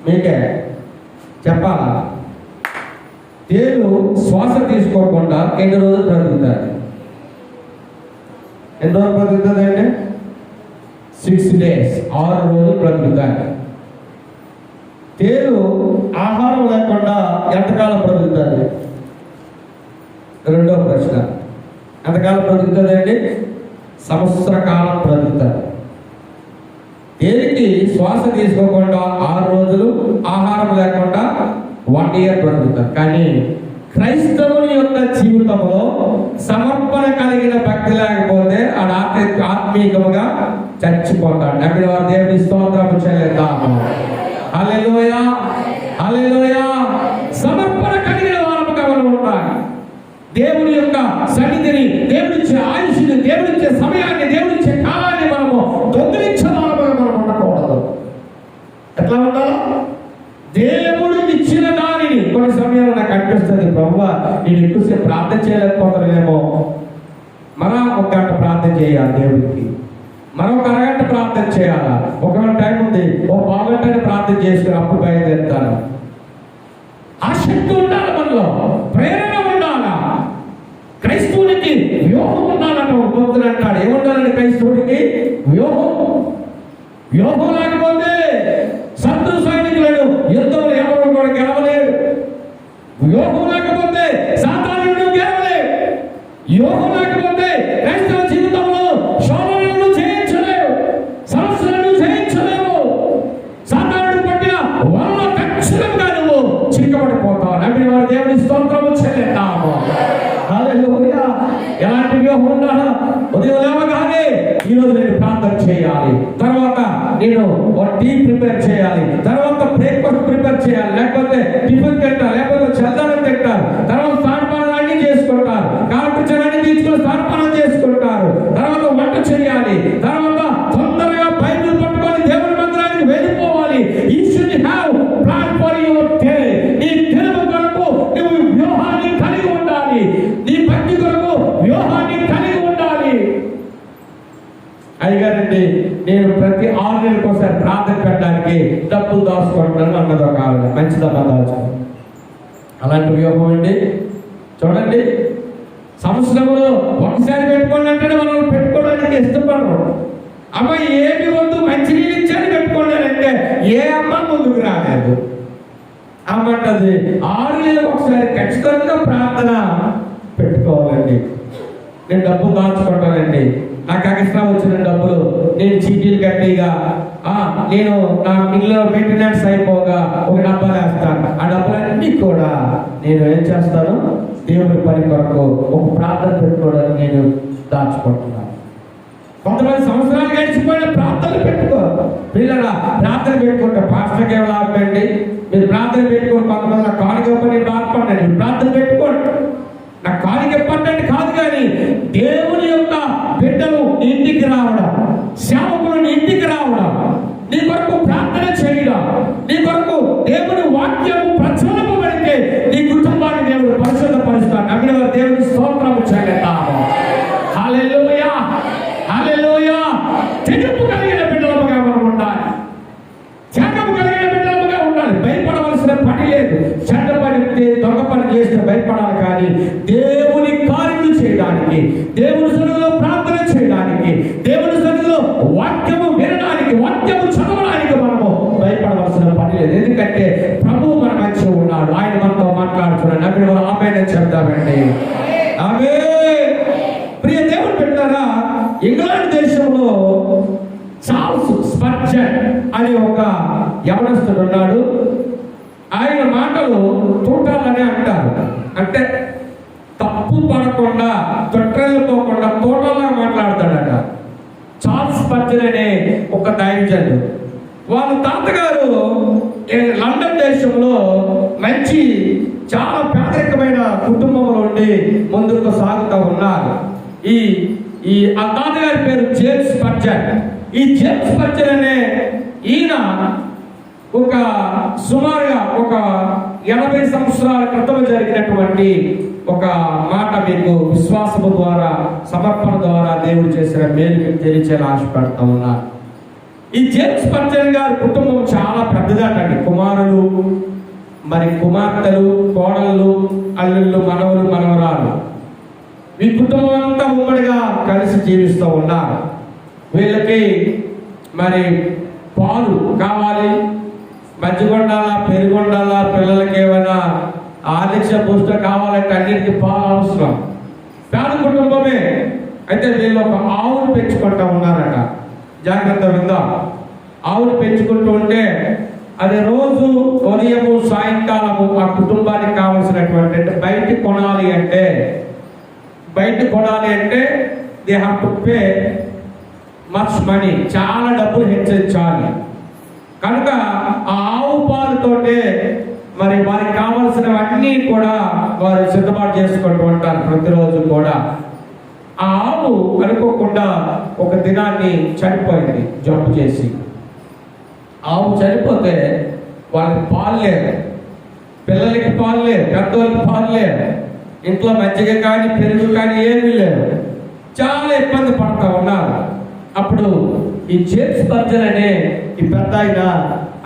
మీకే చెప్పాలా? తేలు శ్వాస తీసుకోకుండా ఎన్ని రోజులు బ్రతుకుతారు? ఎన్ని రోజులు బ్రతుకుతుంది అండి? 6 days, 6 రోజులు బ్రతుకుతారు. తేలు ఆహారం లేకుండా ఎంతకాలం బ్రతుకుతుంది? రెండో ప్రశ్న, ఎంతకాలం బ్రతుకుతుంది అండి? సంవత్సర కాలం బ్రతుకుతారు. తేలికి శ్వాస తీసుకోకుండా 6 రోజులు, ఆహారం లేకుండా 1 year బ్రతుకుతారు. కానీ క్రైస్తవుని యొక్క జీవితంలో సమర్పణ కలిగిన భక్తి లేకపోతే ఆత్మీయముగా చచ్చిపోతాడు. అక్కడ వారు దేవుని స్తోత్రం చెల్లిద్దాము. హల్లెలూయా, హల్లెలూయా. సమర్పణ కలిగిన వారముగా మనం ఉండాలి. దేవుని యొక్క సన్నిధిని, దేవుడిచ్చే ఆయుష్ని, దేవుడిచ్చే సమయాన్ని, దేవుడిచ్చే కాలాన్ని మనము దొంగిలించదానముగా మనం ఉండకూడదు. ఎట్లా ఉండాలి? దేవుడు ఇచ్చిన దానిని. కొన్ని సమయాల్లో నాకు అనిపిస్తుంది, ప్రభువా నేను ఎక్కువసేపు ప్రార్థన చేయలేకపోతానేమో. మనం 1 గంట ప్రార్థన చేయాలి దేవుడికి, మనం 1 అరగంట ప్రార్థన చేయాలా. ఒకవేళ టైం ఉంది, 1 గంటని ప్రార్థన చేసుకుని అప్పుడు బయలుదేరుతాను. ఆ శక్తి ఉండాలి మనలో, ప్రేరణ ఉండాలా. క్రైస్తవునికి వ్యూహం ఉండాలని ఒక భక్తుడు అంటాడు. ఏముండాలని క్రైస్తవుడికి? వ్యూహం. వ్యూహం లేకపోతే శత్రు సైనికులను యుద్ధంలో ఎవరు కూడా గెలవలేడు. వ్యూహం లేకపోతే సాతానుడు గెలవలేడు. వ్యూహం లేకపోతే క్రైస్తవ జీవితంలో శోధనలను జయించలేవు, సమస్యలను జయించలేవు. సాతానుడు పట్టిన వల్ల ఖచ్చితంగా నువ్వు చిక్కబడిపోతావు. నమ్మిన వారు దేవుని స్తోత్రము చెల్లిద్దాము. హల్లెలూయా. ఎలాంటి వ్యూహం ఉండాలా? ఉదయం లేవగానే ఈరోజు నేను ప్రార్థన చేయాలి, తర్వాత నేను టీ ప్రిపేర్ చేయాలి, తర్వాత బ్రేక్ఫాస్ట్ ప్రిపేర్ చేయాలి, లేకపోతే టిఫిన్ తింటారు, లేకపోతే చల్లారం తింటారు, తర్వాత స్నానపానాలు అన్ని చేసుకుంటారు, కాల్పించాలని తీసుకుని స్నానపానం చేసుకుంటారు, తర్వాత వంట చేయాలి, తర్వాత తొందరగా బైబిల్ పట్టుకొని దేవుని మందిరానికి వెళ్ళిపోవాలి. You should have plan for your day. నీ దినము కొరకు నువ్వు వ్యూహాన్ని కలిగి ఉండాలి. నీ భక్తి కొరకు వ్యూహాన్ని కలిగి ఉండాలి. అయ్యగారండి, నేను ప్రతి 6 నెలలకు ఒకసారి ప్రార్థన పెట్టడానికి డబ్బులు దాచుకుంటున్నాను అన్నది ఒక ఆవిడ. మంచిదమ్మా దాచు. అలాంటి వ్యూహం అండి. చూడండి, సంవత్సరంలో ఒకసారి పెట్టుకోండి అంటే మనం పెట్టుకోవడానికి ఇష్టపడరు. అమ్మ ఏమి వద్దు, మంచినీళ్ళు ఇచ్చాను పెట్టుకోండి, ఏ అమ్మ ముందుకు రాలేదు. అమ్మంటది 6 నెలలకు ఒకసారి ఖచ్చితంగా ప్రార్థన పెట్టుకోవాలండి. నేను డబ్బులు దాచుకుంటానండి, నాకు ఎక్స్ట్రా వచ్చిన డబ్బులు నేను చీటీలు కట్టిగా నేను నా ఇల్లు మెయింటెనెన్స్ అయిపోగా ఒక డబ్బా వేస్తాను. ఆ డబ్బులన్నీ కూడా నేను ఏం చేస్తాను? దేవుడి పని కొరకు ఒక ప్రార్థన పెట్టుకోవడానికి నేను దాచుకుంటున్నాను. కొంతమంది సంవత్సరాలు గడిచిపోయిన ప్రార్థనలు పెట్టుకో. పిల్లల ప్రార్థన పెట్టుకుంటే పాస్టర్కి ఏం లాభం అండి? మీరు ప్రార్థన పెట్టుకోండి. కొంతమంది నా కానుక పని బాధపడండి, ప్రార్థన పెట్టుకోండి. నా కానుక ఇవ్వండి కాదు, కానీ దేవుని యొక్క బిడ్డలు ఇంటికి రావడం, సేవకులను ఇంటికి రావడం, నీ కొరకు ప్రార్థన చేయడం, నీ కొరకు దేవుని వాక్యము ప్రచురింపబడితే నీ కుటుంబాన్ని దేవుడు పరిశుద్ధపరుస్తాడు. నమ్మిన వారు దేవుని స్తోత్రము చెల్లిద్దాము. హల్లెలూయా, హల్లెలూయా. తెగింపు కలిగిన బిడ్డలుగా మనం ఉండాలి, త్యాగము కలిగిన బిడ్డలుగా ఉండాలి. భయపడవలసిన పని లేదు. చెడ్డ పని, దొంగ పని చేస్తే భయపడాలి, కానీ దేవుని కార్యము చేయడానికి, దేవుని సన్నిధిలో ప్రార్థన చేయడానికి, దేవుని సన్నిధిలో వాక్యము వినడానికి, వాక్యము చదవడానికి మనము భయపడవలసిన పని లేదు. ఎందుకంటే ప్రభువు మన మధ్య ఉన్నాడు, ఆయన మనతో మాట్లాడుతున్నాడు. నమ్మిన వారు ఆమేన్ చెప్తామండి. ఆమేన్. ప్రియ దేవుని బిడ్డలారా, ఇంగ్లాండ్ దేశంలో చార్ల్స్ స్పర్జన్ అనే ఒక యవనస్తుడు ఉన్నాడు. ఆయన మాటలు తోటాలని అంటారు. అంటే తప్పు పడకుండా, తొట్రెళ్ళిపోకుండా తోటలా మాట్లాడతాడట. చార్ల్స్ స్పర్జన్ అనే ఒక దైవజనుడు. వాళ్ళ తాతగారు లండన్ దేశంలో మంచి చాలా పేదరికమైన కుటుంబంలో ఉండి ముందుకు సాగుతూ ఉన్నారు. ఆ తాతగారి పేరు జేమ్స్ స్పర్జన్. ఈ జేమ్స్ స్పర్జన్ అనే ఈయన ఒక సుమారుగా ఒక 80 సంవత్సరాల క్రితం జరిగినటువంటి ఒక మాట మీకు విశ్వాసము ద్వారా, సమర్పణ ద్వారా దేవుడు చేసిన మేలు మీకు తెలియచేలా ఆశపడతా ఉన్నారు. ఈ జేమ్స్ స్పర్జన్ గారి కుటుంబం చాలా పెద్దదాటండి. కుమారులు, మరి కుమార్తెలు, కోడళ్ళు, అల్లుళ్ళు, మనవలు, మనవరాలు, ఈ కుటుంబం అంతా ఉమ్మడిగా కలిసి జీవిస్తూ ఉన్నారు. వీళ్ళకి మరి పాలు కావాలి, మజ్జిగ ఉండాలా, పెరుగు ఉండాలా, పిల్లలకి ఏమైనా ఆర్లిక్స్ బూస్టర్ కావాలంటే అన్నిటికీ పాలు అవసరం. పేద కుటుంబమే. అయితే వీళ్ళు ఒక ఆవును పెంచుకుంటూ ఉన్నారట. జాగ్రత్త విందా. ఆవును పెంచుకుంటూ ఉంటే అది రోజు ఉదయము సాయంకాలము ఆ కుటుంబానికి కావాల్సినటువంటి బయట కొనాలి అంటే they have to pay much money, చాలా డబ్బులు హెచ్చరించాలి. కనుక ఆ ఆవు పాలతోటే మరి వారికి కావలసినవన్నీ కూడా వారు సిద్ధపాటు చేసుకుంటూ ఉంటారు ప్రతిరోజు కూడా. ఆ ఆవు అనుకోకుండా ఒక దినాన్ని చనిపోయింది జబ్బు చేసి. ఆవు చనిపోతే వాళ్ళకి పాలు లేదు, పిల్లలకి పాలు లేదు, పెద్దవాళ్ళకి పాలు లేదు, ఇంట్లో మజ్జిగ కానీ పెరుగు కానీ ఏమీ లేదు. చాలా ఇబ్బంది పడుతూ ఉన్నారు. అప్పుడు ఈ జేమ్స్ స్పర్జన్ అనే ఈ పెద్ద ఆయన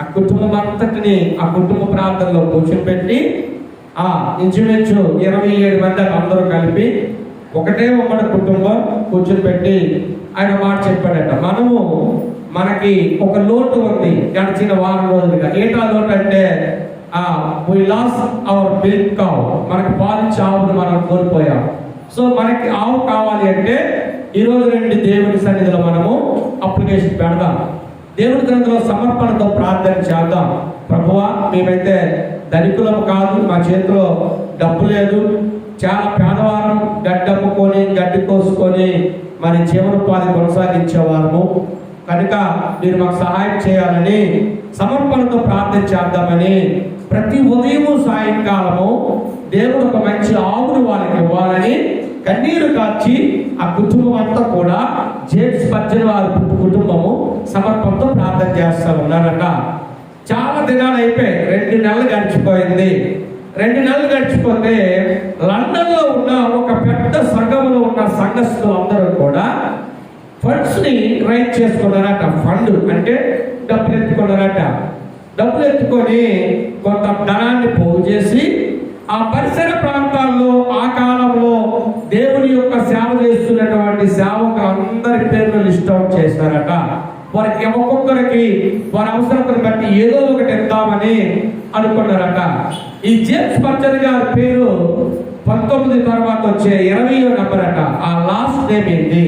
ఆ కుటుంబం అంతటిని ఆ కుటుంబ ప్రాంతంలో కూర్చోబెట్టి ఇంచుమించు 27 మంది అందరూ కలిపి ఒకటే ఉమ్మడి కుటుంబం కూర్చోబెట్టి ఆయన మాట చెప్పాడట. మనకి ఒక లోటు ఉంది గడిచిన వారం రోజులుగా. ఏంటా లోటు అంటే we lost our milk cow, మనకి పాలిచ్చే ఆవును మనం కోల్పోయాం. సో మనకి ఆవు కావాలి అంటే ఈ రోజు నుండి దేవుని సన్నిధిలో మనము అప్లికేషన్ పెడదాం. దేవుని సన్నిధిలో సమర్పణతో ప్రార్థన చేద్దాం. ప్రభువా, మేమైతే ధనికులం కాదు, మా చేతిలో డబ్బు లేదు, చాలా పేదవారం, గడ్డి అమ్ముకొని గడ్డి కోసుకొని మరి జీవనోపాధి కొనసాగించేవారము. కనుక మీరు మాకు సహాయం చేయాలని సమర్పణతో ప్రార్థన చేద్దామని ప్రతి ఉదయము సాయంకాలము దేవుడు ఒక మంచి ఆవును వాళ్ళకి ఇవ్వాలని కన్నీరు కార్చి ఆ కుటుంబం అంతా కూడా జేమ్స్ స్పర్జన్ వారి కుటుంబము సమర్పణతో ప్రార్థన చేస్తూ ఉన్నారట. చాలా దినాలు అయిపోయి 2 నెలలు గడిచిపోయింది. 2 నెలలు గడిచిపోతే లండన్లో ఉన్న ఒక పెద్ద సంఘంలో ఉన్న సంఘస్థులు అందరూ కూడా ఫండ్స్ ని రైజ్ చేసుకున్నారట. ఫండ్ అంటే డబ్బులు ఎత్తుకున్నారట. డబ్బులు ఎత్తుకొని కొంత ధనాన్ని పోగు చేసి ఆ పరిసర ప్రాంతాల్లో ఆ కాలంలో దేవుని యొక్క సేవ చేస్తున్నటువంటి సేవకులందరి పేర్లు లిస్ట్ అవుట్ చేశారట. వారికి ఒక్కొక్కరికి వారి అవసరతను బట్టి ఏదో ఒకటి ఇద్దామని అనుకున్నారట. ఈ జేమ్స్ స్పర్జన్ గారి పేరు 19 తర్వాత వచ్చే 20వ నెంబర్ అట. ఆ లాస్ట్ నేమ్ ఏంటి?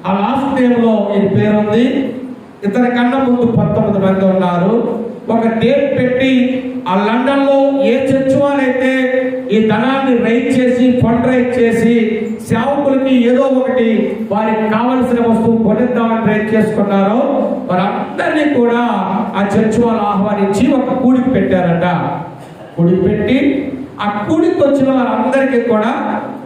ఆ లాస్ట్ నేమ్ లో ఈ పేరు ఉంది. ఇతని కన్నా ముందు 19 మంది ఉన్నారు. ఒక డేట్ పెట్టి ఆ లండన్ లో ఏ చర్చ్ వాళ్ళైతే ఈ ధనాన్ని రైజ్ చేసి ఫండ్ రైజ్ చేసి సేవకులకి ఏదో ఒకటి వారికి కావలసిన వస్తువు కొనిద్దామని రైజ్ చేసుకున్నారో వారందరినీ కూడా ఆ చర్చ్ వాళ్ళు ఆహ్వానించి ఒక కూడికి పెట్టారట. కూడికి పెట్టి ఆ కూడికి వచ్చిన వారందరికీ కూడా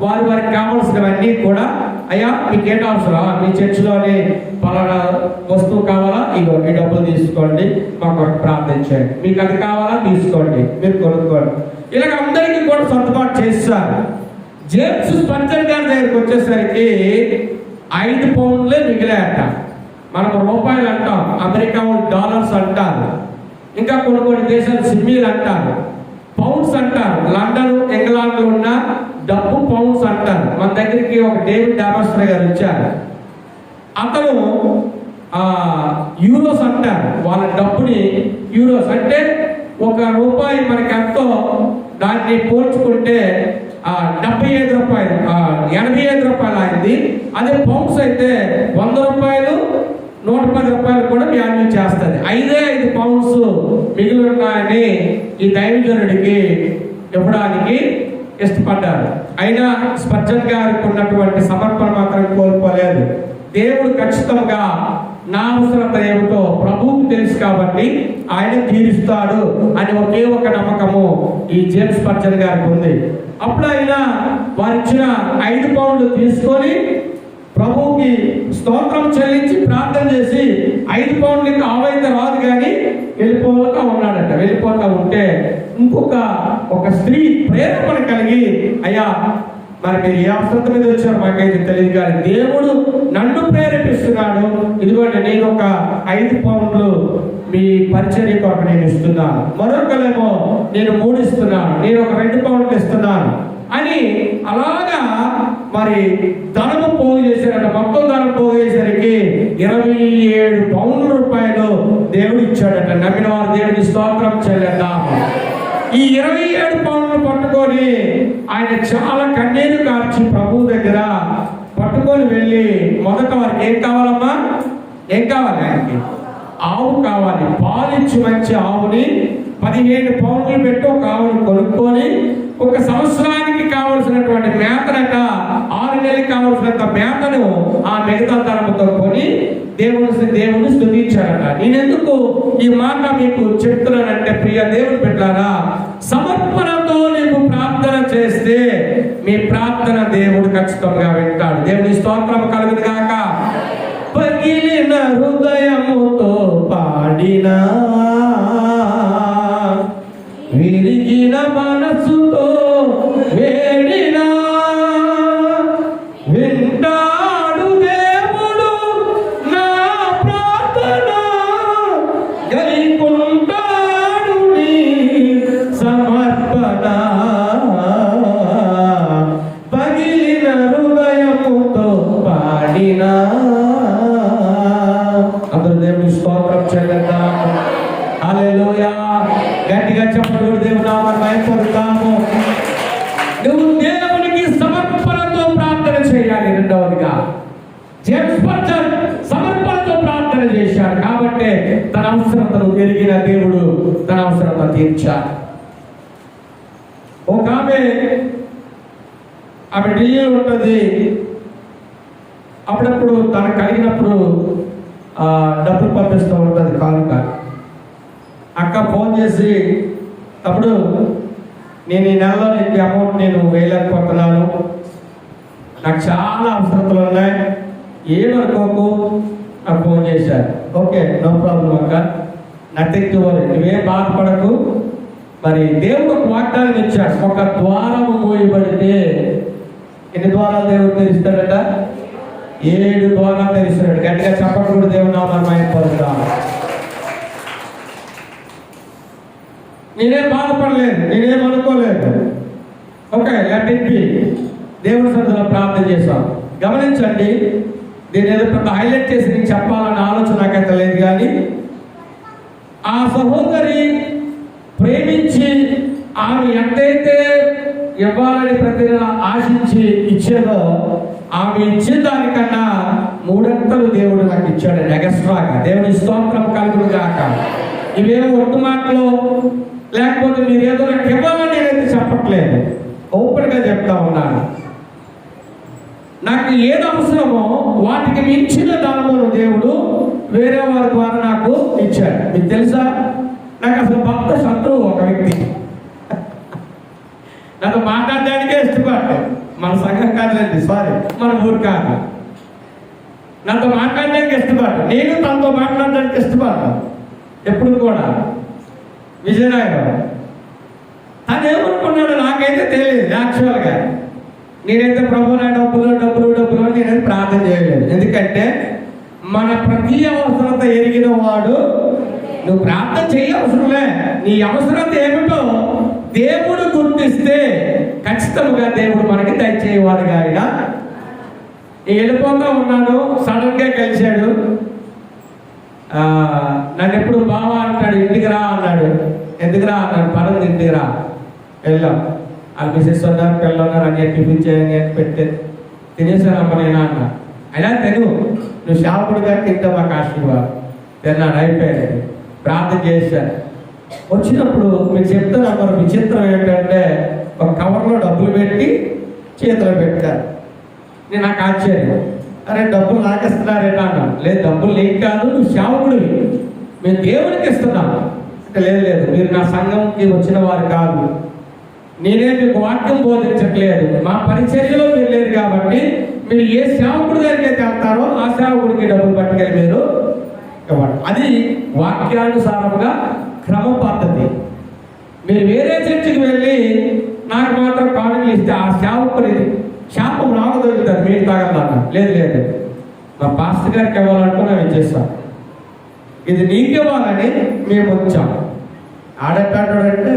వారికి కావాల్సినవన్నీ కూడా, అయ్యా మీకేంటి అవసరం, మీ చర్చిలోని పలానా వస్తువు కావాలా, ఇగో ఈ డబ్బులు తీసుకోండి, మాకు ప్రార్థించండి, మీకు అది కావాలా తీసుకోండి, మీరు కొనుక్కోండి. ఇలాగ అందరికీ కూడా సర్దుబాటు చేస్తారు. జేమ్స్ స్పర్జన్ గారి దగ్గరికి వచ్చేసరికి 5 పౌండ్లే మిగిలాయట. మనం రూపాయలు అంటాం, అమెరికా డాలర్స్ అంటారు, ఇంకా కొన్ని దేశాలు సిమ్మీలు అంటారు, పౌండ్స్ అంటారు. లండన్, ఇంగ్లాండ్లో ఉన్న డబ్బు పౌండ్స్ అంటారు. మన దగ్గరికి ఒక డేవిడ్ డామస్టర్ గారు వచ్చారు. అతను యూరోస్ అంటారు. వాళ్ళ డబ్బుని యూరోస్ అంటే ₹1 మనకి ఎంతో, దాన్ని పోల్చుకుంటే 75 రూపాయలు, 85 రూపాయలు అయింది. అదే పౌండ్స్ అయితే 100 రూపాయలు, 110 రూపాయలు కూడా వాల్యూ చేస్తుంది. 5 పౌండ్స్ మిగిలి ఉన్నాయని ఈ దైవజనుడికి ఇవ్వడానికి ఇష్టపడ్డారు. అయినా స్పర్జన్ గారికి ఉన్నటువంటి సమర్పణ మాత్రం కోల్పోలేదు. దేవుడు ఖచ్చితంగా నా అవసరత ఏమిటో ప్రభువుకు తెలుసు కాబట్టి ఆయన తీరుస్తాడు అని ఒకే ఒక నమ్మకము ఈ జేమ్స్ స్పర్జన్ గారికి ఉంది. అప్పుడు ఆయన వారిచ్చిన 5 పౌండ్లు తీసుకొని ప్రభువుకి స్తోత్రం చెల్లించి ప్రార్థన చేసి 5 పౌండ్లకి ఆవైతే రాదు కానీ వెళ్ళిపోతా ఉన్నాడట. వెళ్ళిపోతా ఉంటే ఒక స్త్రీ ప్రేరణ కలిగి, అయ్యా మరి మీరు ఏ అవసరం మీద వచ్చారు మాకైతే తెలియదు కానీ దేవుడు నన్ను ప్రేరేపిస్తున్నాడు. ఇదిగోండి నేను ఒక 5 పౌండ్లు మీ పరిచర్య కొరకు నేను ఇస్తున్నాను, మరొకరేమో నేను 3 ఇస్తున్నాను, నేను ఒక 2 పౌండ్లు ఇస్తున్నాను అని అలాగా మరి ధనము పోగు చేశారట. మొత్తం ధనం పోగు చేసరికి 27 పౌండ్ల రూపాయలు దేవుడు ఇచ్చాడట. నమ్మిన వారు దేవుడికి స్తోత్రం చెల్లిద్దాము. ఈ 27 పౌండ్లు పట్టుకొని ఆయన చాలా కన్నీరు కార్చి ప్రభు దగ్గర పట్టుకొని వెళ్ళి మొదట వారికి ఏం కావాలమ్మా, ఏం కావాలి, ఆయనకి ఆవు కావాలి, పాలిచ్చి మంచి ఆవుని 15 పౌండ్లు పెట్టి ఒక ఆవుని కొనుక్కొని 1 సంవత్సరానికి కావలసినటువంటి మేతనట, 6 నెలలకు కావలసినంత మేతను ఆ మిగతా ధనముతో కొని దేవుని స్తుతించారట. నేనెందుకు ఈ మాట మీకు చెప్తున్నానంటే, ప్రియ దేవుని బిడ్డలారా, సమర్పణతో నీవు ప్రార్థన చేస్తే మీ ప్రార్థన దేవుడు ఖచ్చితంగా వింటాడు. దేవుని స్తోత్రం కలుగును గాక. పగిలిన హృదయముతో పాడినా, విరిగిన మనసుతో వేడినా వింటాడు దేవుడు నా ప్రార్థన, గైకొంటాడు నీ సమర్పణ. పగిలిన హృదయముతో పాడినా. అందరూ దేవుని స్తోత్రం చెల్లిద్దాం. హల్లెలూయా. గట్టిగా చెప్పండి, దేవుని నామాన్ని మహిమపరుద్దాము. నువ్వు దేవునికి సమర్పణతో ప్రార్థన చేయాలి. రెండవదిగా జేమ్స్ స్పర్జన్ సమర్పణతో ప్రార్థన చేశాడు కాబట్టి తన అవసరతను ఎరిగిన దేవుడు తన అవసరత తీర్చాడు. ఒక ఆమె ఢిల్లీలో ఉంటుంది. అప్పుడప్పుడు తనకు కలిగినప్పుడు డబ్బులు పంపిస్తూ ఉంటుంది కానుక. అక్క ఫోన్ చేసి, తమ్ముడు నేను ఈ నెలలో నీకు అమౌంట్ నేను వేయలేకపోతున్నాను, నాకు చాలా అవసరతలు ఉన్నాయి, ఏమనుకోకు, నాకు ఫోన్ చేశారు. ఓకే, నో ప్రాబ్లం అక్క, నథింగ్ టు వరీ, నువ్వేం బాధపడకు. మరి దేవుడు ఒక వాగ్దానం ఇచ్చాడు, ఒక ద్వారము మూయబడితే ఎన్ని ద్వారాలు దేవుడు తెరిస్తాడట? 7 ద్వారాలు తెరిస్తాడు. గట్టిగా చెప్పకూడదు, దేవుడు నామాన్ని మహిమపరుద్దాం. నేనేం బాధపడలేదు, నేనేం అనుకోలేదు. Okay, let it be. దేవుని సన్నిధిలో ప్రార్థన చేశాం. గమనించండి, దీని ఏదో పెద్ద హైలైట్ చేసి నేను చెప్పాలన్న ఆలోచన నాకైతే లేదు. కానీ ఆ సహోదరి ప్రేమించి ఆమె ఎంతైతే ఇవ్వాలని ప్రతి నెల ఆశించి ఇచ్చేదో, ఆమె ఇచ్చిన దానికన్నా 3 అంతలు దేవుడు నాకు ఇచ్చాడు ఎగస్ట్రాగా. దేవుని స్తోత్రం కలుగును గాక. ఇవేమో ఒట్టు మాటలు, లేకపోతే మీరు ఏదో నాకు ఇవ్వాలని నేనైతే చెప్పట్లేదు, ఓపెన్గా చెప్తా ఉన్నాను. నాకు ఏది అవసరమో వాటికి మించిన ధనమును దేవుడు వేరే వారి ద్వారా నాకు ఇచ్చాడు. మీకు తెలుసా, నాకు అసలు భక్త శత్రువు ఒక వ్యక్తి. నాతో మాట్లాడడానికే ఇష్టపడ్డాడు. మన సంఘం కాదులేండి, సారీ, మన ఊరు కాదు. నాతో మాట్లాడడానికి ఇష్టపడ్డాడు, నేను తనతో మాట్లాడడానికి ఇష్టపడ్డాను ఎప్పుడు కూడా. విజయనగరం తను ఏమనుకున్నాడు నాకైతే తెలియదు. యాక్చువల్గా నేనైతే ప్రభు నా డబ్బులు డబ్బులు డబ్బులు అని నేనైతే ప్రార్థన చేయలేదు. ఎందుకంటే మన ప్రతి అవసరత ఎరిగిన వాడు. నువ్వు ప్రార్థన చేయవసరమే, నీ అవసరత ఏమిటో దేవుడు గుర్తిస్తే ఖచ్చితంగా దేవుడు మనకి దయచేయవాడుగా. ఆయన నేను వెళ్ళిపోతా ఉన్నాను, సడన్గా కలిశాడు. నన్ను ఎప్పుడు బావా అంటాడు, ఇంటికి రా అన్నాడు. ఎందుకు రా అన్నాడు, పనుంది ఇంటికి రా. వెళ్ళాం. ఆ మిసెస్ ఉన్నారు, పిల్లలు ఉన్నారు, అన్ని టిఫిన్ చేయండి అని పెట్టి తినేసానమ్మ నేను అన్నా. అయినా నువ్వు షాపుడుగా తింటా మాకు ఆశీర్వాదం. తిన్నాడు, అయిపోయాడు. ప్రార్థన చేశాను. వచ్చినప్పుడు మీకు చెప్తాను, మరి విచిత్రం ఏంటంటే ఒక కవర్లో డబ్బులు పెట్టి చేతిలో పెట్టారు. నేను నాకు ఆశ్చర్యం, అరే డబ్బులు నాకు ఇస్తున్నారేటా అన్నాను. లేదు, డబ్బులు నీకు కాదు, నువ్వు సేవకుడివి, మేము దేవునికి ఇస్తున్నాను అంటే. లేదు, మీరు నా సంఘంకి వచ్చిన వారు కాదు, నేనే మీకు వాక్యం బోధించట్లేదు, మా పరిచర్యలో మీరు లేరు కాబట్టి మీరు ఏ సేవకుడి దగ్గరికి అయితే వెళ్తారో ఆ సేవకుడికి డబ్బులు పట్టుకెళ్ళి మీరు ఇవ్వండి. అది వాక్యానుసారంగా క్రమ పద్ధతి. మీరు వేరే చర్చికి వెళ్ళి నాకు మాత్రం కానుకలు ఇస్తే ఆ సేవకుడిది శాపం నాకు దొరుకుతారు, మీరు తాగలన్నా. లేదు, మా పాస్టర్ గారికి ఇవ్వాలంటే మేము ఇచ్చేస్తాం. ఇది నీకివ్వాలని మేము వచ్చాం. ఆడటాడంటే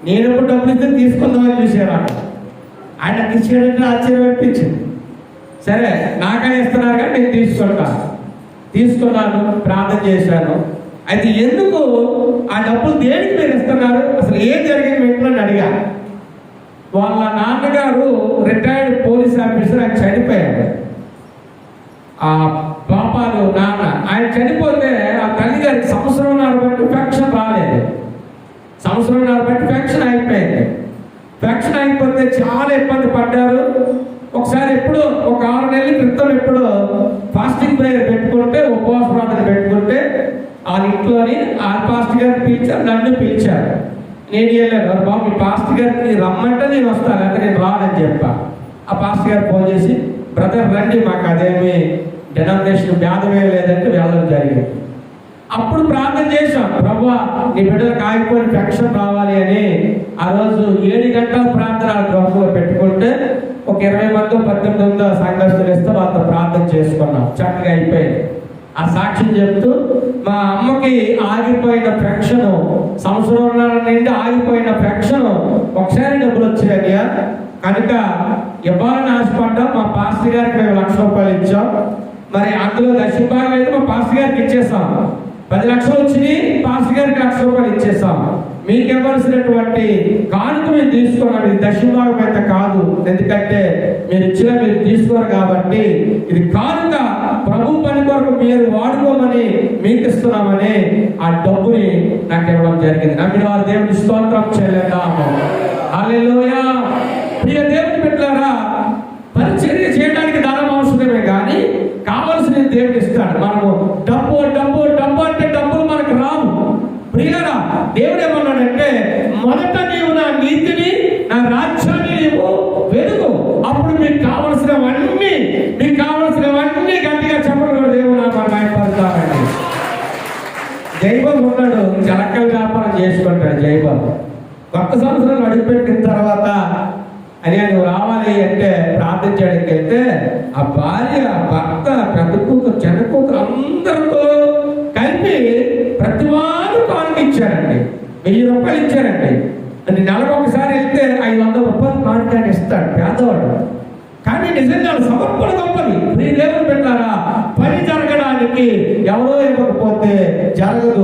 నేను ఎప్పుడు డబ్బులు ఇస్తే తీసుకుందామని చూసాను. ఆయనకి ఇచ్చాడంటే ఆశ్చర్యం అనిపించింది. సరే నాకనే ఇస్తున్నారు కానీ నేను తీసుకున్నాను, ప్రార్థన చేశాను. అయితే ఎందుకు ఆ డబ్బులు దేనికి మీరు ఇస్తున్నారు, అసలు ఏం జరిగింది ఇంట్లో అని అడిగా. వాళ్ళ నాన్నగారు రిటైర్డ్ పోలీస్ ఆఫీసర్, ఆయన చనిపోయాడు. ఆ పాపాలు నాన్న ఆయన చనిపోతే ఆ తల్లిగారికి సంవత్సరంన్నర బట్టి పెన్షన్ రాలేదు. సంవత్సరంన్నర బట్టి పెన్షన్ అయిపోయింది. పెన్షన్ అయిపోతే చాలా ఇబ్బంది పడ్డారు. ఒకసారి ఎప్పుడో ఒక 6 నెలల క్రితం ఎప్పుడో ఫాస్టింగ్ ప్రేయర్ పెట్టుకుంటే, ఉపవాస ప్రార్థన పెట్టుకుంటే ఆ ఇంట్లోని ఆ పాస్టర్ గారిని పిలిచారు, నన్ను పిలిచారు. నేను వెళ్ళాను. బాబు మీ పాస్టర్ గారికి రమ్మంటే నేను వస్తాను, అంటే నేను రానని చెప్పా. ఆ పాస్టర్ గారు ఫోన్ చేసి, బ్రదర్ రండి, మాకు అదేమి డెనామినేషన్ భేదమే లేదంటే వెళ్ళడం జరిగింది. అప్పుడు ప్రార్థన చేశాం, ప్రభువా నీ బిడ్డలకు ఆగిపోయిన పెన్షన్ రావాలి అని. ఆ రోజు 7 గంటల ప్రార్థన గృహంలో పెట్టుకుంటే ఒక 20 మంది 18 మంది సంఘస్థులు ఇస్తే వాళ్ళతో ప్రార్థన చేసుకున్నాం. చక్కగా అయిపోయింది. ఆ సాక్ష్యం చెప్తూ మా అమ్మకి ఆగిపోయిన పెన్షన్, సంవత్సరంన్నర నుండి ఆగిపోయిన పెన్షన్ ఒకసారి డబ్బులు వచ్చాయి కనుక ఇవ్వాలని ఆశపడ్డాం. మా పాస్టర్ గారికి మేము ₹1,00,000 ఇచ్చాం. మరి అందులో దశభాగం అయితే మా పాస్టర్ గారికి ఇచ్చేసాం. 10 లక్షలు వచ్చినాయి, పాస్టర్ గారికి ₹1,00,000 ఇచ్చేసాం. మీకు ఇవ్వాల్సినటువంటి కానుక మీరు తీసుకోవాలి, దశభాగం అయితే కాదు. ఎందుకంటే మీరు ఇచ్చిన మీరు తీసుకోరు కాబట్టి ఇది కానుక, ప్రభు పని కొరకు మీరు వాడుకోమని మీకు ఇస్తున్నామని ఆ డబ్బుని నాకు ఇవ్వడం జరిగింది. నమ్మిన వారు దేవుని స్తోత్రం చెల్లిద్దాము. హల్లెలూయా. ప్రియ దేవుని బిడ్డలారా, పరిచర్య చేయడానికి ధనం అవసరమే కానీ కావలసిన దేవుడు ఇస్తాడు. మనము డబ్బు డబ్బు డబ్బు అంటే డబ్బులు మనకు రావు. ప్రియులారా, దేవుడు ఏమన్నాడంటే, మొదట నీవు నా నీతిని నా రాజ్యాన్ని నీవు వెతుకు, అప్పుడు మీకు కావలసినవన్నీ గట్టిగా చెప్పడం దేవుడు నాయపడతారండి. జైబాబు ఉన్నాడు, జలక్కల వ్యాపారం చేసుకుంటాడు. జైబాబు కొత్త సంవత్సరం అడుగుపెట్టిన తర్వాత అని నువ్వు రావాలి అంటే ప్రార్థించడానికి వెళ్తే ఆ భార్య, భర్త, పెద్ద కూతురు, చిన్న కూతురు అందరితో కలిపి ప్రతి వారు కానుక ఇచ్చారండి. ₹1000 ఇచ్చారండి. అంటే నెలకు ఒకసారి వెళ్తే ₹500 కానుక ఇస్తాడు పేదవాడు. కానీ నిజంగా సమర్పణ గొప్పది. మీ దేవుని పెట్టారా, పని జరగడానికి ఎవరో ఇవ్వకపోతే జరగదు,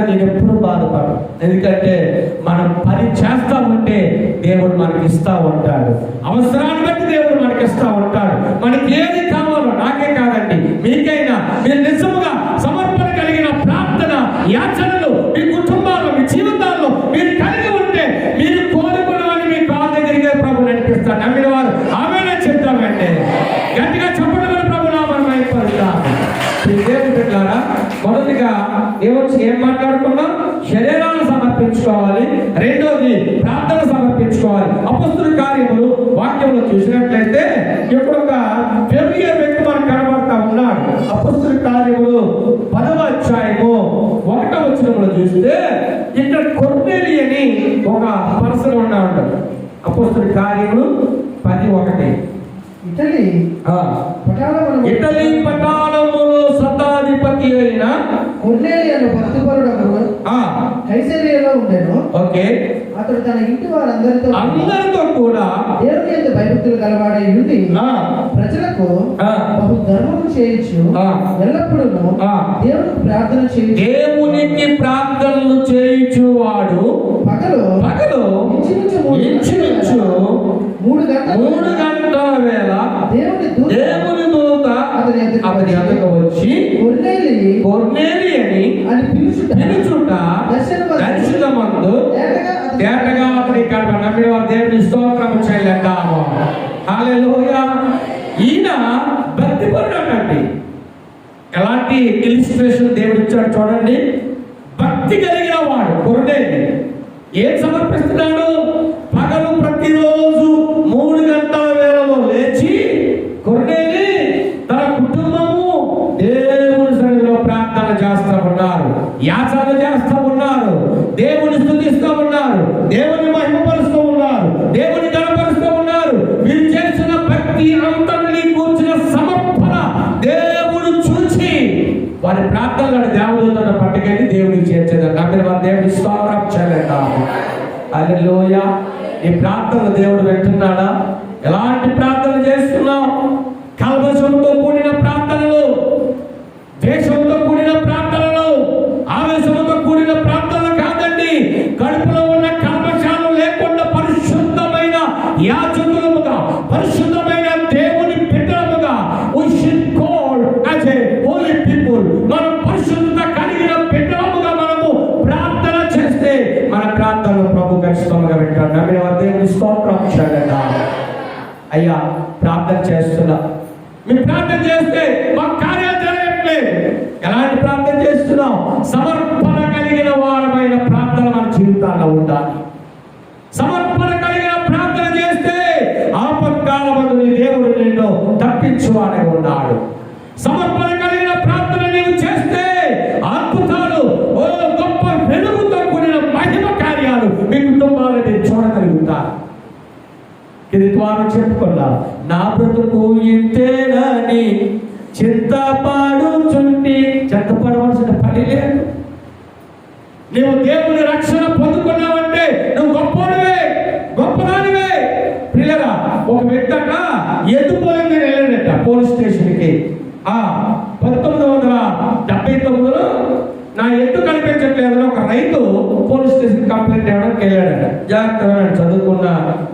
నేను ఎప్పుడు బాధపడను. ఎందుకంటే మనం పని చేస్తా ఉంటే దేవుడు మనకి ఇస్తా ఉంటాడు. అవసరాన్ని బట్టి దేవుడు మనకి ఇస్తా ఉంటాడు. మనకి ఏది కావాలో, నాకే కాదండి మీకైనా, మీరు నిజముగా సమర్పణ కలిగిన ప్రార్థన యాచనలు మీ కుటుంబాల్లో, మీ జీవితాల్లో మీరు కలిగి ఉంటే మీరు కోరుకున్నవని మీ కాళ్ళ దగ్గరికి ప్రభు నడిపిస్తాడు. నమ్మిన వారు ఆమెనే చెప్తామంటే గట్టిగా చెప్పడం వల్ల ప్రభు నామం అయిపోతాం. దేవుని బిడ్డలారా, మొదటిగా ఏం మాట్లాడుకున్నాం? శరీరాలను సమర్పించుకోవాలి. రెండోది ప్రార్థన సమర్పించుకోవాలి. అపొస్తలుల కార్యములు వాక్యంలో చూసినట్లయితే ఇప్పుడు ఒక ఫెమిలియర్ వ్యక్తి మనకు కనబడతా ఉన్నాడు. అపొస్తలుల కార్యములు 10వ అధ్యాయము 1వ వచనంలో చూస్తే ఇక్కడ కొర్నేలి అని ఒక పర్సన్ ఉన్నాడు. అపొస్తలుల కార్యములు 10:1. ఇటలీ పటాలములో శతాధిపతి అయిన కొర్నేలి అనే భక్తిపరుడు కైసరియలో ఉండెను. ఓకే. అతడు తన ఇంటి వారందరితో కూడా దేవుని యందు భయభక్తులు గలవాడై ఉండి ప్రజలకు బహు ధర్మము చేయించు ఎల్లప్పుడూ దేవునికి ప్రార్థనలు చేయించువాడు పగలు ఇంచుమించు 3 గంటల వేళ దేవుని దూత అతని ఎదుట వచ్చి కొర్నేలి అని పిలుచుట దర్శనమందు తేటగా అతని కనబడి. నమ్మిన వారు దేవుని స్తోత్రం చెల్లిద్దాము. హల్లెలూయా. ఈయన భక్తిపరుడు అన్నట్టు. ఎలాంటి ఇలిస్ట్రేషన్ దేవుడు ఇచ్చాడు చూడండి. భక్తి కలిగిన వాడు కొర్నేలి. ఏం సమర్పిస్తున్నాడు? పగలు ప్రతిరోజు 3 గంటల వేళలో లేచి కొర్నేలి తన కుటుంబము దేవుని సన్నిధిలో ప్రార్థన చేస్తూ ఉన్నారు, యాచన చేస్తూ ఉన్నారు, దేవుని స్తుతిస్తూ ఉన్నారు, దేవుని మహిమపరుస్తూ ఉన్నారు, దేవుని గణపరుస్తూ ఉన్నారు. వీరు చేసిన భక్తి అంతని కూర్చున్న సమర్పణ స్తోత్రం చెల్లిద్దాము. హల్లెలూయా. ఈ ప్రార్థన దేవుడు వింటున్నాడా? ఎలాంటి ప్రార్థన చేస్తున్నావు? కల్మషంతో కూడిన ప్రార్థనలు, దేశంతో కూడిన ప్రార్థనలు, ఆవేశంతో కూడిన ప్రార్థనలు కాదండి. కడుపులో ఉన్న కల్మషాలు లేకుండా పరిశుద్ధమైన యాజకులముగా, పరిశుద్ధమైన దేవుని బిడ్డలముగా we should call as a holy people. మనం పరిశుద్ధత కలిగిన బిడ్డలముగా మనము ప్రార్థన చేస్తే మన ప్రార్థనలు ప్రభు ఖచ్చితంగా వింటాడు. నమ్మిన వారు దేవుని స్తోత్రం చెల్లిద్దాం. అయ్యా, ప్రార్థన చేస్తున్నా, మీరు ప్రార్థన చేస్తే మా కార్యాలు జరగట్లేదు. ఎలాంటి ప్రార్థన చేస్తున్నాం? సమర్పణ కలిగిన వారమైన ప్రార్థన మన జీవితాల్లో ఉండాలి. సమర్పణ కలిగిన ప్రార్థన చేస్తే ఆపత్కాలమందు నీ దేవుడు నిన్ను తప్పించువాడై ఉన్నాడు. సమర్పణ కలిగిన ప్రార్థన నీవు చేస్తే అద్భుతాలు, ఓ గొప్ప వెలుగుతో కూడిన మహిమ కార్యాలు మీ కుటుంబాలను మీరు చూడగలుగుతారు. ఇది ద్వారా చెప్పుకున్నా, నా బ్రతుకు ఇంతేనని చింతపడుచుంటి. చింతపడవలసిన పని లేదు. నువ్వు దేవుని రక్షణ పొందుకున్నావంటే నువ్వు గొప్పవాడివే, గొప్పదానివే. పిల్లగా ఒక వ్యక్తి అక్కడ ఎత్తుపోయింది వెళ్ళాడట పోలీస్ స్టేషన్కి. 1979లో నా ఎత్తు కనిపించట్లేదని ఒక రైతు పోలీస్ స్టేషన్ కంప్లైంట్ ఇవ్వడానికి వెళ్ళాడట. జాగ్రత్తగా చదువుకున్న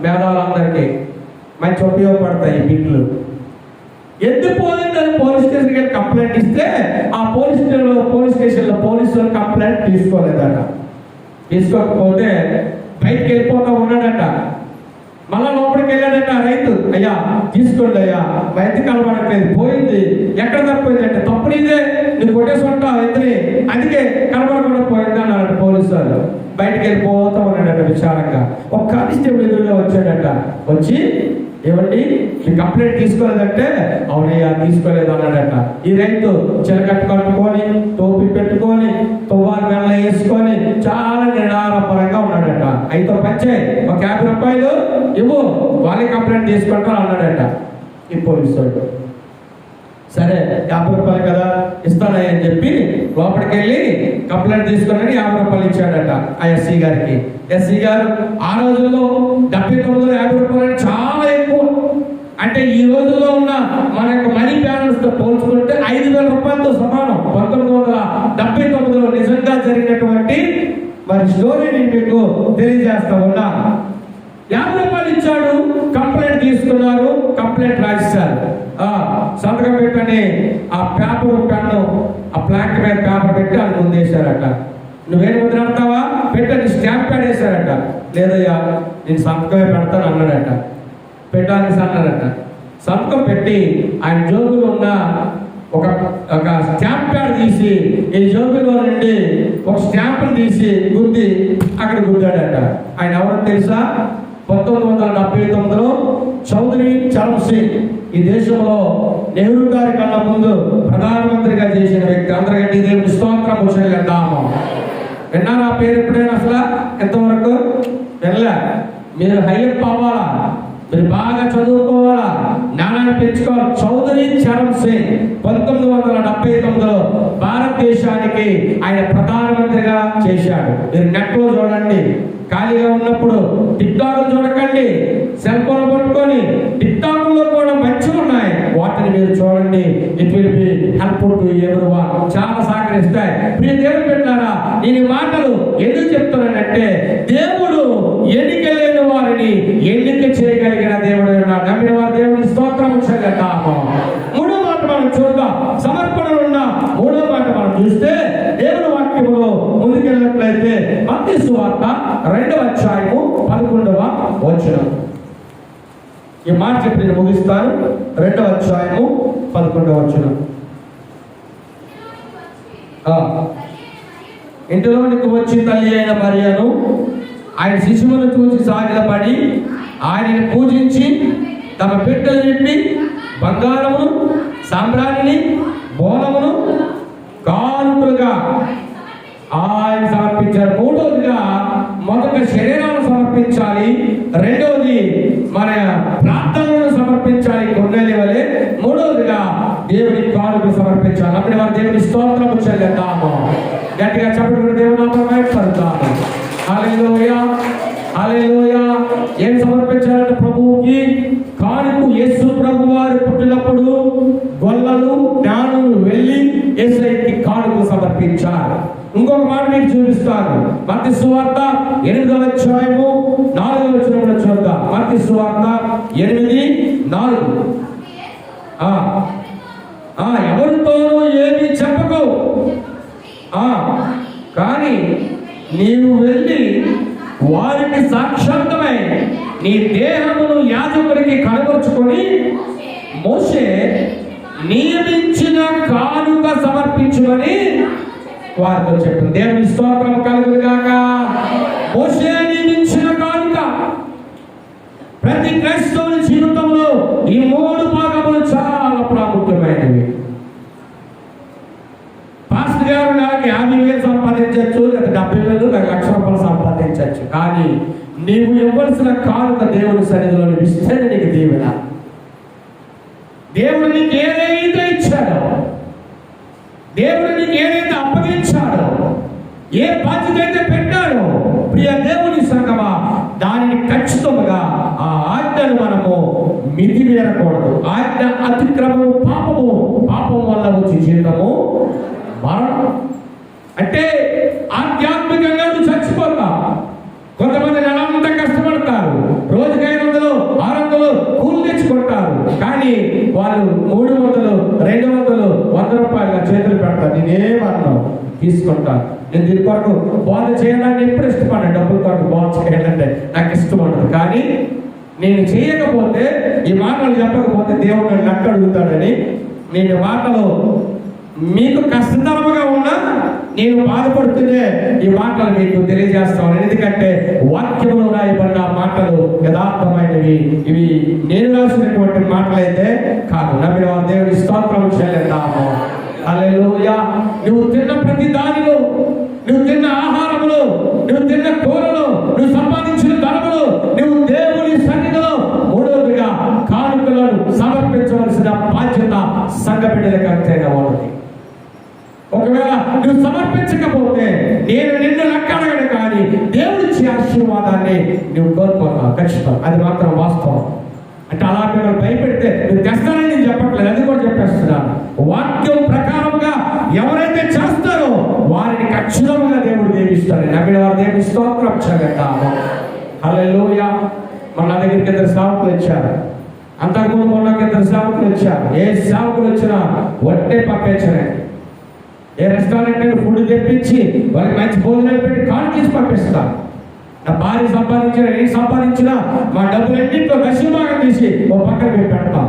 మేధావులందరికీ మంచి ఉపయోగపడతాయి ఈ బిడ్లు. ఎత్తు పోయిందని పోలీస్ స్టేషన్కి వెళ్ళి కంప్లైంట్ ఇస్తే ఆ పోలీస్ స్టేషన్లో పోలీసులు కంప్లైంట్ తీసుకోలేదట. తీసుకోకపోతే బయటికి వెళ్ళిపోతా ఉన్నాడట. మళ్ళా లోపలికి వెళ్ళాడట రైతు. అయ్యా తీసుకోండి అయ్యా, మా ఎత్తు కనబడట్లేదు, పోయింది. ఎక్కడ తప్పిపోయింది అంటే, తప్పు నీదే, నువ్వు కొట్టేసుకుంటావు ఎత్తుని, అందుకే కనబడకుండా పోయింది అన్నాడు పోలీసు వాళ్ళు. బయటికి వెళ్ళిపోతా ఉన్నాడట విచారంగా. ఒక కానిస్టేబుల్ ఎదురుగా వచ్చాడట. వచ్చి, ఏమండి మీ కంప్లైంట్ తీసుకోలేదంటే, అవునయ్యా తీసుకోలేదు అన్నాడట. ఈ రైతు చిలకట్టు కట్టుకొని, టోపీ పెట్టుకొని, తువ్వాలు మెల్ల వేసుకొని చాలా నిరాడంబరంగా ఉన్నాడట. అయితే పంచే ఒక 50 రూపాయలు ఇవ్వు, వాళ్ళే కంప్లైంట్ తీసుకుంటారు అన్నాడట ఈ పోలీసు వాడు. సరే 50 రూపాయలు కదా ఇస్తానని చెప్పి లోపలికి వెళ్ళి కంప్లైంట్ తీసుకుని 50 రూపాయలు ఇచ్చాడట ఆ ఎస్సీ గారికి. ఎస్సీ గారు ఆ రోజుల్లో 79లో 50 రూపాయలు చాలా ఎక్కువ. అంటే ఈ రోజుల్లో ఉన్న మన యొక్క మనీ బ్యాలెన్స్ తో పోల్చుకుంటే 5,000 రూపాయలతో సమానం. 1979లో నిజంగా జరిగినటువంటి మరి స్టోరీని మీకు తెలియజేస్తా ఉన్నా. 50 రూపాయలు ఇచ్చాడు, కంప్లైంట్ తీసుకున్నారు, కంప్లైంట్ రాశారు. సంతకం పెట్టని ఆ పేపర్ పెన్ను ఆ ప్లాంక్ మీద పేపర్ పెట్టి అది ముందేశారట. నువ్వేం ముద్రడతావా పెట్టని స్టాంప్ ప్యాడ్ వేశారట. లేదయ్యా నేను సంతకమే పెడతాను అన్నాడట. పెట్టాలని అన్నారట. సంతకం పెట్టి ఆయన జోబులో ఉన్న ఒక స్టాంప్ ప్యాడ్ తీసి ఈ జోబులో నుండి ఒక స్టాంపును తీసి గుద్ది అక్కడ గుద్దాడట. ఆయన ఎవరో తెలుసా? 1979లో చౌదరి చరణ్ సింగ్ ఈ దేశంలో నెహ్రూ గారి కన్నా ముందు ప్రధానమంత్రిగా చేసిన వ్యక్తి. అందరికంటే దేవుని స్తోత్రం చెల్లిద్దాము. విన్నారా పేరు ఎప్పుడైనా? అసలు ఎంతవరకు వెళ్ళా? మీరు హైలెట్ అవ్వాలా, మీరు బాగా చదువుకోవాలా, జ్ఞానాన్ని పెంచుకోవాలి. చౌదరి చరణ్ సింగ్ 1979లో భారతదేశానికి ఆయన ప్రధానమంత్రిగా చేశాడు. మీరు నెట్లో చూడండి. ఖాళీగా ఉన్నప్పుడు టిక్టాక్ చూడకండి, సెల్ ఫోన్ పట్టుకొని టిక్టాక్లో కూడా మంచిగా ఉన్నాయి, వాటిని మీరు చూడండి. It will be helpful to everyone. చాలా సహకరిస్తాయి. మీరు దేవుడు పెట్టారా? నేను మాటలు ఎందుకు చెప్తున్నానంటే, దేవుడు ఎన్నిక లేని వారిని ఎన్నిక చేయగలిగిన దేవుడు ఉన్నాడు. నమ్మిన వారు దేవుని స్తోత్రం చెల్లిద్దాము. మూడో మాట మనం చూద్దాం. సమర్పణలో ఉన్న మూడో మాట మనం చూస్తే దేవుని వాక్యములో ముందుకెళ్ళినట్లయితే మత్తయి సువార్త 2వ అధ్యాయము 11వ వచనం. ఈ మాట చెప్పి నేను ముగిస్తాను. 2వ అధ్యాయము 11వ వచనం. ఇంటిలోనికి వచ్చి తల్లి అయిన మరియను ఆయన శిశువును చూసి సాగిలపడి ఆయనని పూజించి తమ పెట్టెలు నింపి బంగారమును సాంబ్రాణిని బోనమును కానుకలుగా ఆయన సమర్పించారు. మూడవదిగా మొదట శరీరాలను సమర్పించాలి, రెండవది మన ప్రార్థనలను సమర్పించాలి కొన్నేళ్ళ వలె, మూడవదిగా దేవుని కానుకలు సమర్పించాలి. అప్పుడు వారు దేవుని స్తోత్రము చెల్లిద్దాము. గట్టిగా చెప్పడం దేవుని నామమున పలుకుతాము. హల్లెలూయా, హల్లెలూయా. ఏం సమర్పించాలంటే ప్రభువుకి కానుక. యేసు ప్రభు వారు పుట్టినప్పుడు గొల్లలు జ్ఞానులు వెళ్ళి యేసయ్యకి కానుక సమర్పించారు. ఇంకొక మాట మీకు చూపిస్తాను. మత్తయి సువార్త 8వ అధ్యాయము 4వ వచనంలో చూద్దాం. మత్తయి సువార్త 8:4. ఎవరితోనూ ఏమీ చెప్పకు, కానీ నీవు వెళ్ళి వారికి సాక్షాత్తమై నీ దేహమును యాజకుడికి కనబరుచుకొని మోషే నియమించిన కానుక సమర్పించుమని వారితో చెప్పింది. దేవుని స్తోత్రం కలుగును గాక. మోషే నియమించిన కానుక. ప్రతి క్రైస్తవుని జీవితంలో ఈ 3 భాగములు చాలా ప్రాముఖ్యమైనవి. పాస్టర్ గారు నాకు 50,000 సంపాదించవచ్చు, లేదా 70,000, లేదా ₹1,00,000 సంపాదించవచ్చు. కానీ నీవు ఇవ్వాల్సిన కానుక దేవుని సన్నిధిలో ఇస్తే నీకు దీవెన. దేవుడు నీకు ఏదైతే ఇచ్చాడో, దేవుడు నీకు ఏదైతే అప్పగించాడో, ఏ బాధ్యత అయితే పెట్టాడో, ప్రియ దేవుని సంగమా, దానిని ఖచ్చితంగా ఆ ఆజ్ఞను మనము మితిమీరకూడదు. ఆజ్ఞ అతిక్రమము పాపము, పాపం వల్ల వచ్చే జీవితము మరణం. అంటే ఆధ్యాత్మికంగా నువ్వు చచ్చిపోతావు. కొంతమంది నెలంతా కష్టపడతారు, రోజుకి 500, 600 కూలి తెచ్చుకుంటారు. కానీ వాళ్ళు 300, 200, ₹100 చేతులు పెడతారు. నేనేమన్నావు తీసుకుంటాను. నేను దీని కొరకు బోధ చేయాలని ఎప్పుడు ఇష్టపడ్డాను. డబ్బుల కొరకు బోధ చేయాలంటే నాకు ఇష్టం ఉండదు. కానీ నేను చేయకపోతే, ఈ మాటలు చెప్పకపోతే దేవుడు నన్ను అక్కడ అడుగుతాడని నేను మాటలు మీకు కష్టతరముగా ఉన్నా నేను బాధపడుతుందే ఈ మాటలు మీకు తెలియజేస్తాను. ఎందుకంటే వాక్యంలో రాయబడిన మాటలు యథార్థమైనవి. ఇవి నేను రాసినటువంటి మాటలైతే కాదు. నమ్మిన దేవుని స్తోత్రం చేద్దాము. హల్లెలూయా. నువ్వు తిన్న ప్రతి దానిలో, నువ్వు తిన్న ఆహారములో, నువ్వు తిన్న కూరలో, నువ్వు సంపాదించిన ధనములో, నువ్వు దేవుని సన్నిధిలో 3వదిగా కానుకలను సమర్పించవలసిన బాధ్యత సంఘ బిడ్డలకు అంతేగా ఉన్నది. ఒకవేళ నువ్వు సమర్పించకపోతే నేను నిన్ను లెక్క అడగను, కానీ దేవుడిచ్చే ఆశీర్వాదాన్ని నువ్వు కోల్పోతావు ఖచ్చితం. అది మాత్రం వాస్తవం. అంటే అలా మిమ్మల్ని భయపెడితే నువ్వు తెస్తానని నేను చెప్పట్లేదు, అది కూడా చెప్పేస్తున్నాను. వాక్యం ప్రకారంగా ఎవరైతే చేస్తారో వారిని ఖచ్చితంగా దేవుడు దీవిస్తాడు. నమ్మిన వారు దేవుని స్తోత్రం చేద్దాము. హల్లెలూయా. మన దగ్గరికి 2 సేవకులు వచ్చారు. అంతకుముందు మొన్న 2 సేవకులు వచ్చారు. ఏ సేవకులు వచ్చినా వట్టే పంపించరండి. ఏ రెస్టారెంట్ ఫుడ్ తెప్పించి వాళ్ళకి మంచి భోజనాలు పెట్టి కాల్ చేసి పంపిస్తాను. నా భార్య సంపాదించిన, నేను సంపాదించినా మా డబ్బులన్నింటిలో దశభాగం తీసి ఓ పక్కన మేము పెడతాం.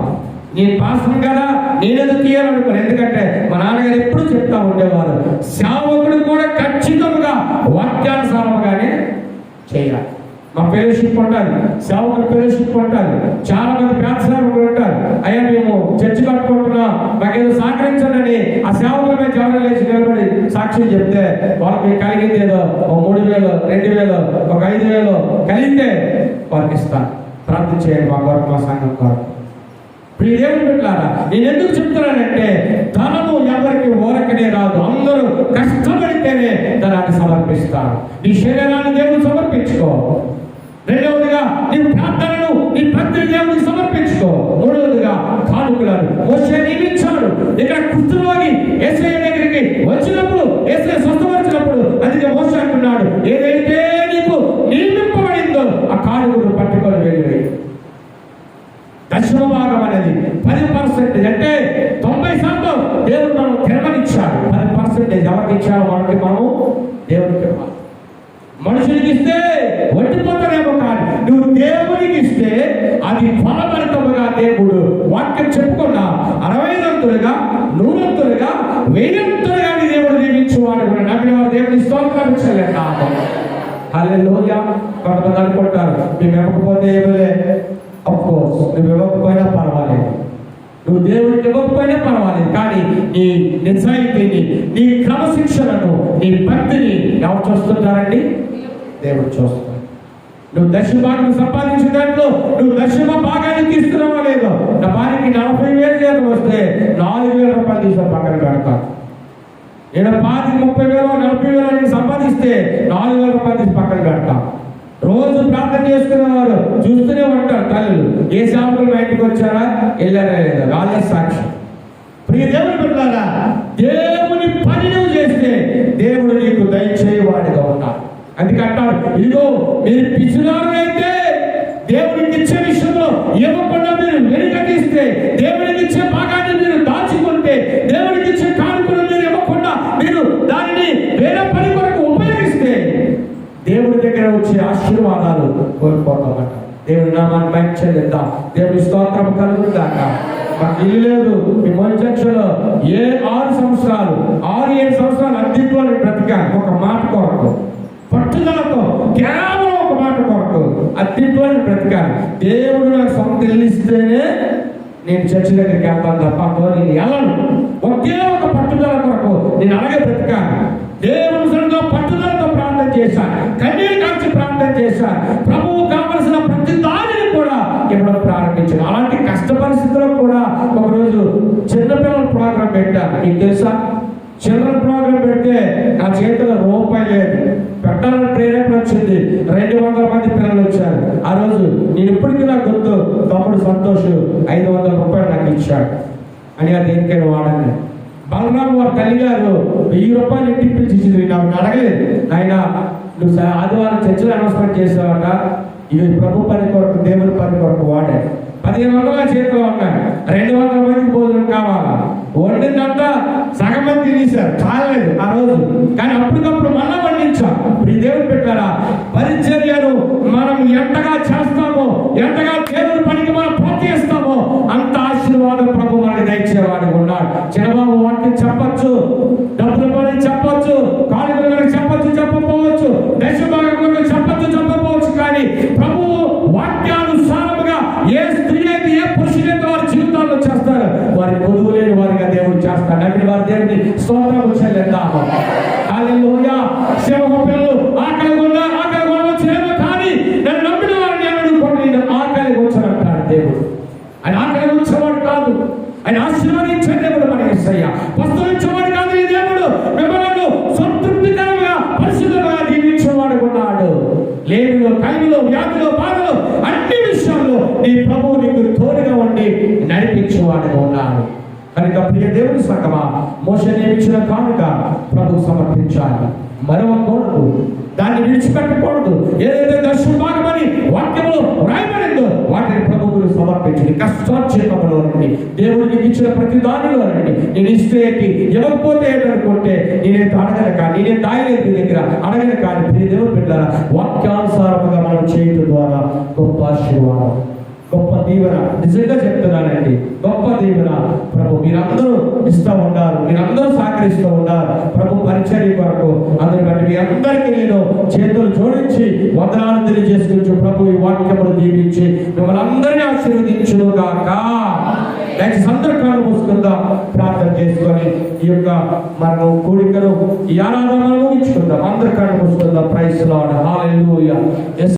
నేను పాస్టర్ కదా, నేనేదో తీయాలనుకోను. ఎందుకంటే మా నాన్నగారు ఎప్పుడు చెప్తా ఉండేవారు, సేవకుడు కూడా ఖచ్చితంగా వాక్యానుసారంగానే చేయాలి. మా ఫెలోషిప్ ఉంటుంది, సేవకుల ఫెలోషిప్ ఉంటుంది. చాలా మంది పేద సేవకులు ఉంటారు. అయ్యా మేము చర్చి కట్టుకుంటున్నాం, మాకేదో సహకరించండి. ఆ సేవకుల మీద జవరం లేచి నిలబడి సాక్ష్యం చెప్తే వాళ్ళకి కలిగింది ఏదో 3,000, 2,000, 5,000 కలిగితే వారికి ఇస్తాను. ప్రార్థన చేయండి మా కొరకు, మా సంఘం కొరకు. ఇప్పుడు ఇదేమి పెట్టారా? నేను ఎందుకు చెప్తున్నానంటే ధనము ఎవరికి ఊరకనే రాదు. అందరూ కష్టపడితేనే ధనాన్ని సమర్పిస్తారు. నీ శరీరాన్ని దేవుడు సమర్పించుకో. రెండవదిగా నీ ప్రార్థనను, నీ భక్తి దేవుడికి సమర్పించుకో. మూడవదిగా కానుకలను మోషే నియమించాడు. ఇక్కడ కుష్ఠరోగి యేసయ్య దగ్గరికి వచ్చినప్పుడు, యేసయ్య స్వస్థపరిచినప్పుడు అందుకే మోషే అంటున్నాడు, ఏదైతే నీకు నియమింపబడిందో ఆ కానుకను పట్టుకొని వెళ్ళి. దశమ భాగం అనేది 10%. అంటే 90% దేవుడు మనం తిరగనిచ్చాడు. 10% ఎవరికి ఇచ్చారో మనము దేవుడికి ఇవ్వాలి. మనుషులకి ఇస్తే వడ్డిపోతారేమో, కానీ నువ్వు దేవుడికి ఇస్తే అది ఫలభరితముగా దేవుడు వాక్యం చెప్పుకున్నా 60 100 1000 దేవుడు దీవించువాడు కూడా. నమ్మిన వారు దేవుని స్తోత్రం చెల్లిద్దాము. హల్లెలూయా. కొంతమంది అనుకుంటారు మేము ఇవ్వకపోతే ఏమలే. ఆఫ్ కోర్స్ నువ్వు ఇవ్వకపోయినా పర్వాలేదు, నువ్వు దేవుడికి ఇవ్వకపోయినా పర్వాలేదు, కానీ నీ నిజాయితీని, నీ క్రమశిక్షణను, నీ భక్తిని ఎవరు చూస్తుంటారండి? దేవుడు చూస్తాడు. నువ్వు దశభాగం సంపాదించిన దాంట్లో నువ్వు దశమ భాగాన్ని తీస్తున్నావా లేదో? నా భార్యకి 40,000 జీతం వస్తే 4,000 తీసిన పక్కన పెడతాను. ఈయన 30,000 40,000 నేను సంపాదిస్తే 4,000 రూపాయలు పక్కన పెడతా. రోజు ప్రార్థన చేసుకునేవారు చూస్తూనే ఉంటారు తల్లులు. ఏ సేవకులు మా ఇంటికి వచ్చారా, వెళ్ళారా లేదా, వాళ్ళే సాక్షి. ప్రియ దేవుని బిడ్డలారా, దేవుని పని నువ్వు చేస్తే దేవుడు నీకు దయచేవాడిగా ఉన్నాడు. అందుకంటాడు, ఇదిగో మీరు పిచ్చివారైతే దేవునికి ఇచ్చే విషయంలో ఇవ్వకుండా మీరు వెనుకటిస్తే, దేవునికి ఇచ్చే భాగాన్ని మీరు దాచుకుంటే, దేవునికి ఇచ్చే కానుకలు మీరు ఇవ్వకుండా మీరు దానిని వేరే పని కొరకు ఉపయోగిస్తే దేవుడి దగ్గర వచ్చే ఆశీర్వాదాలు కోల్పోతామట. దేవుడి నామాన్ని మైక్ చెల్లిద్దాం. దేవుడి స్తోత్రం కలుగుతాక. మాకు ఇల్లు లేదు. మీ మంచంలో 6 సంవత్సరాలు 6-7 సంవత్సరాలు అద్దెంట్లో బ్రతికాను. ఒక మాట కొరకు, పట్టుదలతో, కేవలం ఒక మాట కొరకు అద్దెంట్లో బ్రతికాను. దేవుడు నాకు సొంత ఇల్లు ఇస్తేనే నేను చర్చి దగ్గరికి వెళ్తాను తప్ప నేను వెళ్ళను. ఒకే ఒక పట్టుదల కొరకు నేను అలాగే బ్రతికాను. దేవుని సరిగ్గా పట్టుదలతో ప్రార్థన చేశాను, కన్నీరు కాల్చి ప్రార్థన చేశాను. ప్రభువు కావలసిన ప్రతి దానిని కూడా ఇవ్వడం ప్రారంభించాను. అలాంటి కష్ట పరిస్థితుల్లో కూడా ఒకరోజు చిన్నపిల్లల ప్రోగ్రాం పెట్టాను. మీకు తెలుసా, చిల్డ్రన్ ప్రోగ్రాం పెడితే నా చేతిలో రూపాయి లేదు. పెట్టాలని ప్రేరేపణ వచ్చింది. 200 మంది పిల్లలు వచ్చారు. ఆ రోజు నేను ఇప్పటికీ నాకు గుర్తు, తమ్ముడు సంతోష్ 500 రూపాయలు నాకు ఇచ్చాడు. అని అది దేనికైనా వాడండి. బలరాం వారి తల్లి గారు 1000 రూపాయలు ఇంటికి పిలిచింది. నాకు అడగలేదు, ఆయన నువ్వు ఆదివారం చర్చలో అనౌన్స్మెంట్ చేసావట, ఇవి ప్రభు పని కొరకు, దేవుని పని కొరకు వాడే. 1500 చేతిలో ఉన్నాయి. 200 మందికి భోజనం కావాలా, వండిందంట సగం మంది తినేశారు, చాలలేదు ఆ రోజు. కానీ అప్పటికప్పుడు మళ్ళా వండించాం. ఇప్పుడు దేవుని పెట్టారా, పరిచర్యను మనం ఎంతగా చేస్తామో, ఎంతగా దేవుని పనికి మనం ప్రోత్సహిస్తామో అంత ఆశీర్వాదం ప్రభు మనకి దయచేవాడు ఉన్నాడు. చిన్నబాబు వాటిని చెప్పచ్చు, డబ్బుల పని చెప్పచ్చు, కానుకలు చెప్పచ్చు, చెప్పకపోవచ్చు, దశభాగంలో చెప్పచ్చు, చెప్పకపోవచ్చు. కానీ ప్రభు వాక్యానుసారముగా ఏ స్త్రీ అయితే, ఏ పురుషులైతే వారి జీవితాల్లో చేస్తారు, వారి పొదువు లేని వారిగా దేవుడు చేస్తాడు. అంటే వారి దేవుడిని స్తోత్రం చెల్లిద్దాము. హల్లెలూయా. సింహ పిల్లలు ఆకలి వచ్చేమో, కానీ నన్ను నమ్మిన వారిని అనుకోండి, ఆకలి వచ్చారంటాడు దేవుడు. ఆయన ఆకలి వచ్చేవాడు కాదు, ఆయన ఆశీర్వదించే దేవుడు మన యేసయ్య. వస్తువులిచ్చేవాడు కాదు ఈ దేవుడు. మిమ్మల్ని సంతృప్తికరంగా పరిశుద్ధంగా దీవించేవాడు ఉన్నాడు. లేమిలో, కలిమిలో, వ్యాధిలో, బాధలో, అన్ని విషయాల్లో నీ ప్రభువు నీకు తోడుగా ఉండి నడిపించేవాడుగా ఉన్నాడు. కనుక ప్రియ దేవుని సంగమా, మోషే నియమించిన కానుక ప్రభువు సమర్పించాలి, మరవకూడదు, దాన్ని విడిచిపెట్టకూడదు. ఏదైతే దర్శన భాగమని వాక్యంలో రాయబడిందో వాటిని ప్రభువులు సమర్పించింది. కష్టార్చేపంలో నుండి దేవుడికి ఇచ్చిన ప్రతి దానిలో నుండి నేను ఇస్తే ఇవ్వకపోతే ఏంటనుకుంటే నేనే అడగను, కానీ నేనే దాయలేదు మీ దగ్గర అడగను. కానీ ప్రియ దేవుడు పెట్టారా, వాక్యానుసారముగా మనం చేయడం ద్వారా గొప్ప ఆశీర్వాదం, గొప్ప దీవెన. నిజంగా చెప్తున్నానండి, గొప్ప దీవెన ప్రభు మీరందరూ ఇస్తూ ఉన్నారు, మీరందరూ సహకరిస్తూ ఉన్నారు ప్రభు పరిచర్య కొరకు. అందరి బట్టి మీ అందరికీ నేను చేతులు జోడించి వందనాలు తెలియజేసుకుంటూ ప్రభు ఈ వాక్యమును దీవించి మిమ్మల్ని అందరినీ ఆశీర్వదించును గాక. దయచేసి అందరూ కాళ్ళు మూసుకుందాం, ప్రార్థన చేసుకొని ఈ యొక్క మనం కూడికను, ఈ ఆరాధనను ముగించుకుందాం. అందరి కాళ్ళు మూసుకుందాం. Praise lord. హల్లెలూయా.